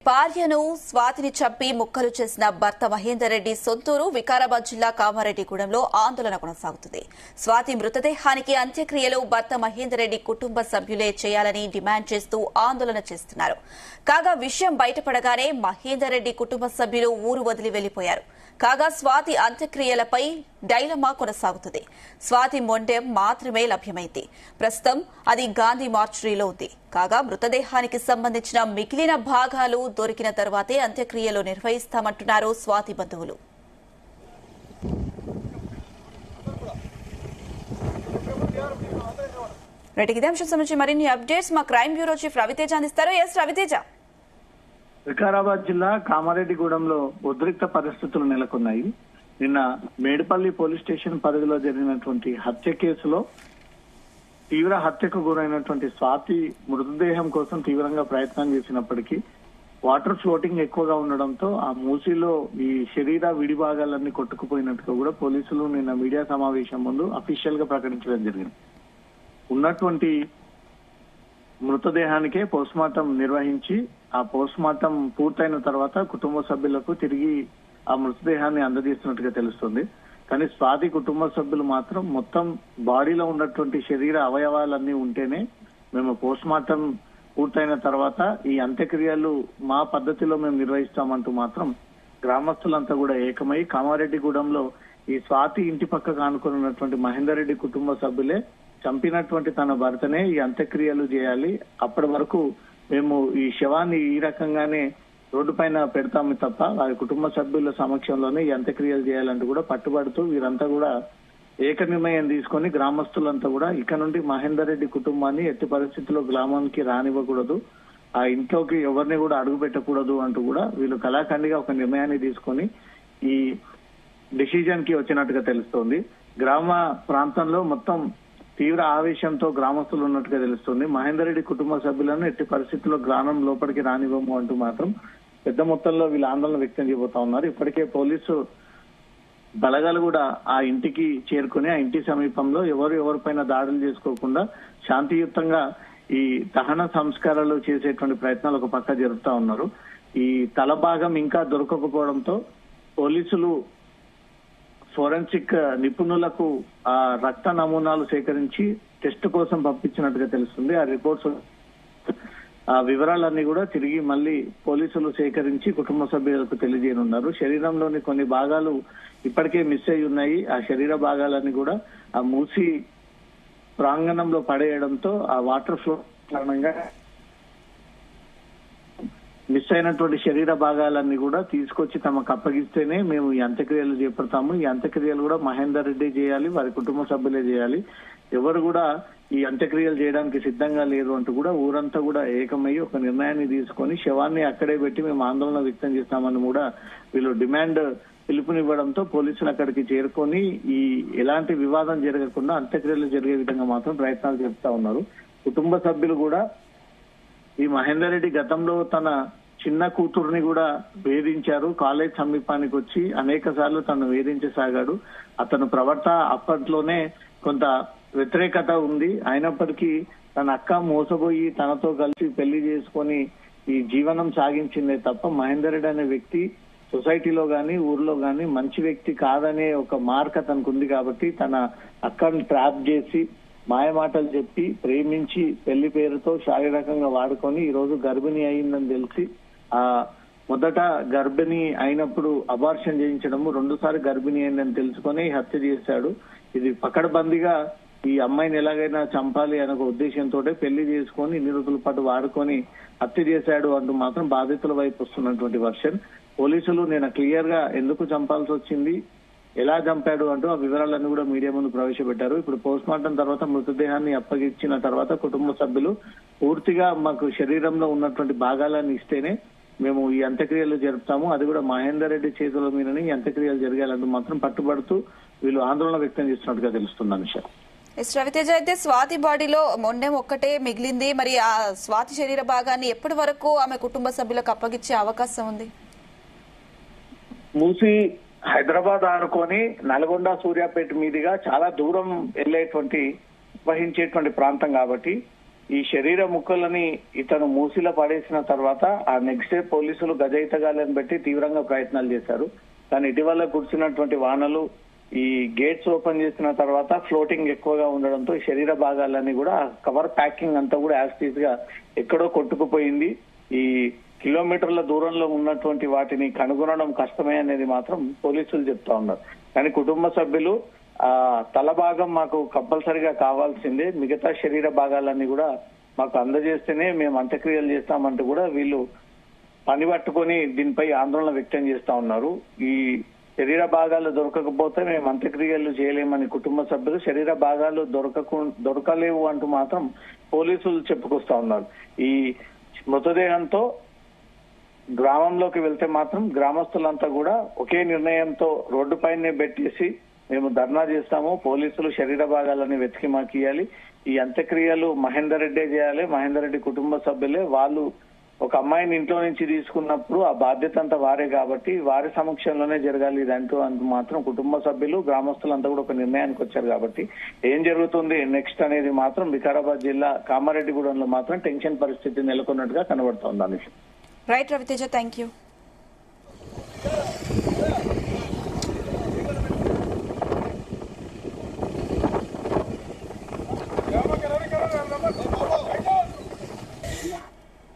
భార్యను స్వాతిని చంపి ముక్కలు చేసిన భర్త మహేందర్ రెడ్డి సొంతూరు వికారాబాద్ జిల్లా కామారెడ్డిగూడెంలో ఆందోళన కొనసాగుతుంది. స్వాతి మృతదేహానికి అంత్యక్రియలు భర్త మహేందర్ రెడ్డి కుటుంబ సభ్యులే చేయాలని డిమాండ్ చేస్తూ ఆందోళన చేస్తున్నారు. కాగా విషయం బయటపడగానే మహేందర్ రెడ్డి కుటుంబ సభ్యులు ఊరు వదిలి వెళ్లిపోయారు. కాగా స్వాతి అంత్యక్రియలపై డైలమా కొనసాగుతుంది. స్వాతి మొండెం మాత్రమే లభ్యమైంది. ప్రస్తుతం అది గాంధీ మార్చురీలో ఉంది. కాగా మృతదేహానికి సంబంధించిన మిగిలిన భాగాలు దొరికిన తర్వాతే అంత్యక్రియలు నిర్వహిస్తామంటున్నారు స్వాతి బంధువులు. ఇదే అంశం సంబంధించి మరిన్ని అప్డేట్స్ మా క్రైమ్ బ్యూరో చీఫ్ రవితేజ అందిస్తారు. రవితేజ. వికారాబాద్ జిల్లా కామారెడ్డిగూడెంలో ఉద్రిక్త పరిస్థితులు నెలకొన్నాయి. నిన్న మేడిపల్లి పోలీస్ స్టేషన్ పరిధిలో జరిగినటువంటి హత్య కేసులో తీవ్ర హత్యకు గురైనటువంటి స్వాతి మృతదేహం కోసం తీవ్రంగా ప్రయత్నం చేసినప్పటికీ వాటర్ ఫ్లోటింగ్ ఎక్కువగా ఉండడంతో ఆ మూసీలో ఈ శరీర విడిభాగాలన్నీ కొట్టుకుపోయినట్టుగా కూడా పోలీసులు నిన్న మీడియా సమావేశం ముందు అఫీషియల్ గా ప్రకటించడం జరిగింది. ఉన్నటువంటి మృతదేహానికే పోస్ట్మార్టం నిర్వహించి ఆ పోస్ట్మార్టం పూర్తయిన తర్వాత కుటుంబ సభ్యులకు తిరిగి ఆ మృతదేహాన్ని అందజేస్తున్నట్టుగా తెలుస్తుంది. కానీ స్వాతి కుటుంబ సభ్యులు మాత్రం మొత్తం బాడీలో ఉన్నటువంటి శరీర అవయవాలన్నీ ఉంటేనే మేము పోస్ట్మార్టం పూర్తయిన తర్వాత ఈ అంత్యక్రియలు మా పద్ధతిలో మేము నిర్వహిస్తామంటూ మాత్రం గ్రామస్తులంతా కూడా ఏకమై కామారెడ్డిగూడెంలో ఈ స్వాతి ఇంటి పక్కకు ఆనుకున్నటువంటి మహేందర్ రెడ్డి కుటుంబ సభ్యులే చంపినటువంటి తన భర్తనే ఈ అంత్యక్రియలు చేయాలి, అప్పటి వరకు మేము ఈ శవాన్ని ఈ రకంగానే రోడ్డు పైన పెడతాము తప్ప వారి కుటుంబ సభ్యుల సమక్షంలోనే ఈ అంత్యక్రియలు చేయాలంటూ కూడా పట్టుబడుతూ వీరంతా కూడా ఏక నిర్ణయం తీసుకొని గ్రామస్తులంతా కూడా ఇక నుండి మహేందర్ రెడ్డి కుటుంబాన్ని ఎట్టి పరిస్థితుల్లో గ్రామానికి రానివ్వకూడదు, ఆ ఇంట్లోకి ఎవరిని కూడా అడుగు పెట్టకూడదు అంటూ కూడా వీళ్ళు కళాఖండిగా ఒక నిర్ణయాన్ని తీసుకొని ఈ డిసిజన్ కి వచ్చినట్టుగా తెలుస్తోంది. గ్రామ ప్రాంతంలో మొత్తం తీవ్ర ఆవేశంతో గ్రామస్తులు ఉన్నట్టుగా తెలుస్తుంది. మహేందర్ రెడ్డి కుటుంబ సభ్యులను ఎట్టి పరిస్థితుల్లో గ్రామం లోపలికి రానివ్వము అంటూ మాత్రం పెద్ద మొత్తంలో వీళ్ళు ఆందోళన వ్యక్తం చేయబోతా ఉన్నారు. ఇప్పటికే పోలీసు బలగాలు కూడా ఆ ఇంటికి చేరుకుని ఆ ఇంటి సమీపంలో ఎవరిపైన దాడులు చేసుకోకుండా శాంతియుతంగా ఈ దహన సంస్కారాలు చేసేటువంటి ప్రయత్నాలు ఒక పక్క జరుపుతా ఉన్నారు. ఈ తల భాగం ఇంకా దొరకకపోవడంతో పోలీసులు ఫోరెన్సిక్ నిపుణులకు ఆ రక్త నమూనాలు సేకరించి టెస్ట్ కోసం పంపించినట్టుగా తెలుస్తుంది. ఆ రిపోర్ట్స్ ఆ వివరాలన్నీ కూడా తిరిగి మళ్ళీ పోలీసులు సేకరించి కుటుంబ సభ్యులకు తెలియజేయనున్నారు. శరీరంలోని కొన్ని భాగాలు ఇప్పటికే మిస్ అయి ఉన్నాయి. ఆ శరీర భాగాలన్నీ కూడా ఆ మూసి ప్రాంగణంలో పడేయడంతో ఆ వాటర్ ఫ్లో కారణంగా మిస్ అయినటువంటి శరీర భాగాలన్నీ కూడా తీసుకొచ్చి తమకు అప్పగిస్తేనే మేము ఈ అంత్యక్రియలు చేపడతాము. ఈ అంత్యక్రియలు కూడా మహేందర్ రెడ్డి చేయాలి, వారి కుటుంబ సభ్యులే చేయాలి, ఎవరు కూడా ఈ అంత్యక్రియలు చేయడానికి సిద్ధంగా లేరు అంటూ కూడా ఊరంతా కూడా ఏకమయ్యి ఒక నిర్ణయాన్ని తీసుకొని శవాన్ని అక్కడే పెట్టి మేము ఆందోళన వ్యక్తం చేస్తామని కూడా వీళ్ళు డిమాండ్ పిలుపునివ్వడంతో పోలీసులు అక్కడికి చేరుకొని ఈ ఎలాంటి వివాదం జరగకుండా అంత్యక్రియలు జరిగే విధంగా మాత్రం ప్రయత్నాలు చేస్తా ఉన్నారు. కుటుంబ సభ్యులు కూడా ఈ మహేందర్ రెడ్డి గతంలో తన చిన్న కూతుర్ని కూడా వేధించారు. కాలేజ్ సమీపానికి వచ్చి అనేక సార్లు తను వేధించసాగాడు. అతను ప్రవర్తన అప్పట్లోనే కొంత వ్యతిరేకత ఉంది. అయినప్పటికీ తన అక్క మోసపోయి తనతో కలిసి పెళ్లి చేసుకొని ఈ జీవనం సాగించిందే తప్ప మహేందర్ రెడ్డి అనే వ్యక్తి సొసైటీలో గాని ఊర్లో గాని మంచి వ్యక్తి కాదనే ఒక మార్క్ తనకు ఉంది. కాబట్టి తన అక్కను ట్రాప్ చేసి మాయమాటలు చెప్పి ప్రేమించి పెళ్లి పేరుతో శారీరకంగా వాడుకొని ఈ రోజు గర్భిణి అయిందని తెలిసి ఆ మొదట గర్భిణి అయినప్పుడు అబార్షన్ చేయించడము, రెండోసారి గర్భిణి అయిందని తెలుసుకొని హత్య చేశాడు. ఇది పకడ్బందీగా ఈ అమ్మాయిని ఎలాగైనా చంపాలి అనే ఒక ఉద్దేశంతో పెళ్లి చేసుకొని ఇన్ని రోజుల పాటు వాడుకొని హత్య చేశాడు అంటూ మాత్రం బాధితుల వైపు వస్తున్నటువంటి వర్షన్. పోలీసులు నేను క్లియర్ గా ఎందుకు చంపాల్సి వచ్చింది, ఎలా చంపాడు అంటూ ఆ వివరాలన్నీ కూడా మీడియా ముందు ప్రవేశపెట్టారు. ఇప్పుడు పోస్ట్మార్టం తర్వాత మృతదేహాన్ని అప్పగించిన తర్వాత కుటుంబ సభ్యులు పూర్తిగా మాకు శరీరంలో ఉన్నటువంటి భాగాలను ఇస్తేనే మేము ఈ అంత్యక్రియలు జరుపుతాము, అది కూడా మహేందర్ రెడ్డి చేతుల మీదనే ఈ అంత్యక్రియలు జరగాలంటూ మాత్రం పట్టుబడుతూ వీళ్ళు ఆందోళన వ్యక్తం చేస్తున్నట్టుగా తెలుస్తుంది. అనుష. రవితేజ, అయితే స్వాతి బాడీలో మొండెం ఒక్కటే మిగిలింది. మరి ఆ స్వాతి శరీర భాగాన్ని ఎప్పటి వరకు ఆమె కుటుంబ సభ్యులకు అప్పగించే అవకాశం ఉంది? మూసి హైదరాబాద్ ఆనుకొని నల్గొండ సూర్యాపేట మీదుగా చాలా దూరం వెళ్లేటువంటి వహించేటువంటి ప్రాంతం కాబట్టి ఈ శరీర ముక్కలని ఇతను మూసిలో పడేసిన తర్వాత ఆ నెక్స్ట్ డే పోలీసులు గజయితగాళ్ళని పెట్టి తీవ్రంగా ప్రయత్నాలు చేశారు. కానీ ఇటీవల కురిసినటువంటి వానలు ఈ గేట్స్ ఓపెన్ చేసిన తర్వాత ఫ్లోటింగ్ ఎక్కువగా ఉండడంతో ఈ శరీర భాగాలన్నీ కూడా కవర్ ప్యాకింగ్ అంతా కూడా యాస్టీస్ గా ఎక్కడో కొట్టుకుపోయింది. ఈ కిలోమీటర్ల దూరంలో ఉన్నటువంటి వాటిని కనుగొనడం కష్టమే అనేది మాత్రం పోలీసులు చెప్తా ఉన్నారు. కానీ కుటుంబ సభ్యులు తల భాగం మాకు కంపల్సరిగా కావాల్సిందే, మిగతా శరీర భాగాలన్నీ కూడా మాకు అందజేస్తేనే మేము అంత్యక్రియలు చేస్తామంటూ కూడా వీళ్ళు పని పట్టుకొని దీనిపై ఆందోళన వ్యక్తం చేస్తా ఉన్నారు. ఈ శరీర భాగాలు దొరకకపోతే మేము అంత్యక్రియలు చేయలేమని కుటుంబ సభ్యులు, శరీర భాగాలు దొరకలేవు అంటూ మాత్రం పోలీసులు చెప్పుకొస్తా ఉన్నారు. ఈ మృతదేహంతో గ్రామంలోకి వెళ్తే మాత్రం గ్రామస్తులంతా కూడా ఒకే నిర్ణయంతో రోడ్డు పైనే పెట్టేసి మేము ధర్నా చేస్తాము, పోలీసులు శరీర భాగాలని వెతికి మాకు ఇవ్వాలి, ఈ అంత్యక్రియలు మహేందర్ రెడ్డే చేయాలి, మహేందర్ రెడ్డి కుటుంబ సభ్యులే, వాళ్ళు ఒక అమ్మాయిని ఇంట్లో నుంచి తీసుకున్నప్పుడు ఆ బాధ్యత అంతా వారే కాబట్టి వారి సమక్షంలోనే జరగాలి ఇదంటూ మాత్రం కుటుంబ సభ్యులు గ్రామస్తులంతా కూడా ఒక నిర్ణయానికి వచ్చారు. కాబట్టి ఏం జరుగుతుంది నెక్స్ట్ అనేది మాత్రం వికారాబాద్ జిల్లా కామారెడ్డిగూడెంలో మాత్రం టెన్షన్ పరిస్థితి నెలకొన్నట్టుగా కనబడుతోంది. Right Raviteja, thank you.